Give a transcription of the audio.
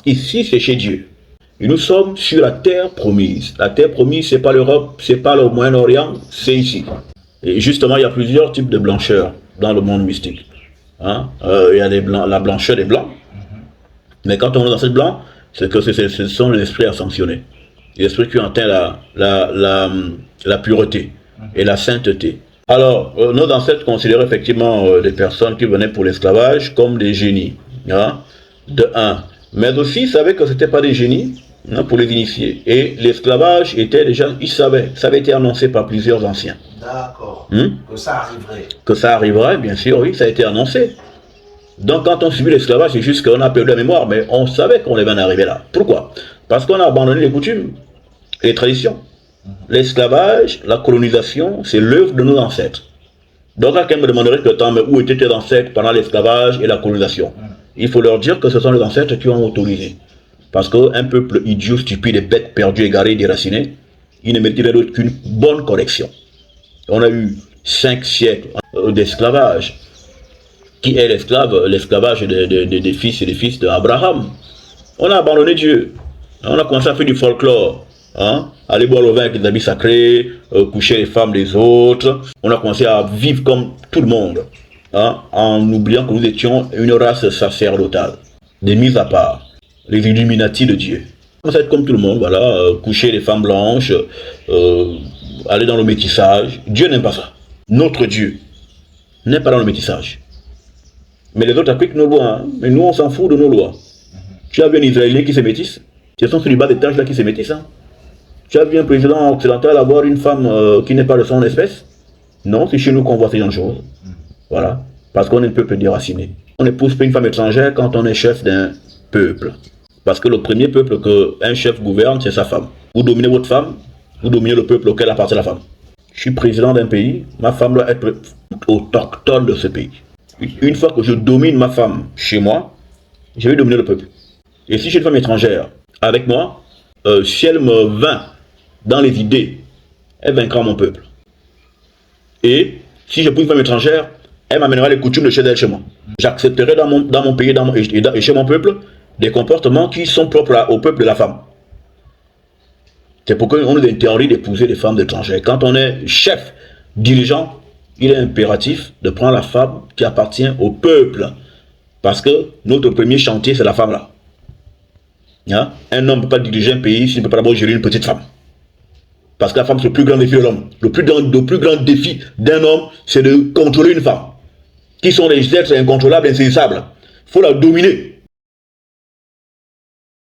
Ici, c'est chez Dieu. Et nous sommes sur la terre promise. La terre promise, c'est pas l'Europe, c'est pas le Moyen-Orient, c'est ici. Et justement, il y a plusieurs types de blancheur dans le monde mystique. Hein? Il y a la blancheur des blancs. Mais quand on est dans cette blanc, c'est que ce sont les esprits ascensionnés. Les esprits qui ont atteint la pureté et la sainteté. Alors, nos ancêtres considéraient effectivement les personnes qui venaient pour l'esclavage comme des génies. Hein? De un. Mais aussi, ils savaient que ce n'étaient pas des génies, hein, pour les initier. Et l'esclavage était déjà, ils savaient, ça avait été annoncé par plusieurs anciens. D'accord. Que ça arriverait. Que ça arriverait, bien sûr, oui, ça a été annoncé. Donc quand on subit l'esclavage, c'est juste qu'on a perdu la mémoire, mais on savait qu'on allait en arriver là. Pourquoi? Parce qu'on a abandonné les coutumes, les traditions. L'esclavage, la colonisation, c'est l'œuvre de nos ancêtres. Donc quelqu'un me demanderait que temps, mais où étaient tes ancêtres pendant l'esclavage et la colonisation? Il faut leur dire que ce sont les ancêtres qui ont autorisé. Parce qu'un peuple idiot, stupide, bête, perdu, égaré, déraciné, il ne mériterait d'autre qu'une bonne correction. On a eu 5 siècles d'esclavage. Qui est l'esclavage des fils et des fils d'Abraham. On a abandonné Dieu. On a commencé à faire du folklore. Hein? Aller boire le vin avec les habits sacrés, coucher les femmes des autres. On a commencé à vivre comme tout le monde. Hein? En oubliant que nous étions une race sacerdotale. Des mises à part. Les Illuminati de Dieu. On va être comme tout le monde, voilà. Coucher les femmes blanches, aller dans le métissage. Dieu n'aime pas ça. Notre Dieu n'est pas dans le métissage. Mais les autres appliquent nos lois, hein. Mais nous on s'en fout de nos lois. Tu as vu un Israélien qui se métisse? Ce sont sur les bas d'étage là qui se métissent. Hein. Tu as vu un président occidental avoir une femme qui n'est pas de son espèce? Non, c'est chez nous qu'on voit ces gens de choses. Voilà. Parce qu'on est un peuple déraciné. On n'épouse pas une femme étrangère quand on est chef d'un peuple. Parce que le premier peuple qu'un chef gouverne, c'est sa femme. Vous dominez votre femme, vous dominez le peuple auquel appartient la femme. Je suis président d'un pays, ma femme doit être autochtone de ce pays. Une fois que je domine ma femme chez moi, je vais dominer le peuple. Et si j'ai une femme étrangère avec moi, si elle me vainc dans les idées, elle vaincra mon peuple. Et si j'ai pris une femme étrangère, elle m'amènera les coutumes de chez elle chez moi. J'accepterai dans mon pays et chez mon peuple des comportements qui sont propres au peuple de la femme. C'est pourquoi on nous interdit d'épouser des femmes étrangères. Quand on est chef, dirigeant, il est impératif de prendre la femme qui appartient au peuple. Parce que notre premier chantier, c'est la femme là. Hein? Un homme ne peut pas diriger un pays s'il ne peut pas d'abord gérer une petite femme. Parce que la femme, c'est le plus grand défi de l'homme. Le plus grand défi d'un homme, c'est de contrôler une femme. Qui sont les êtres incontrôlables, insaisissables. Il faut la dominer.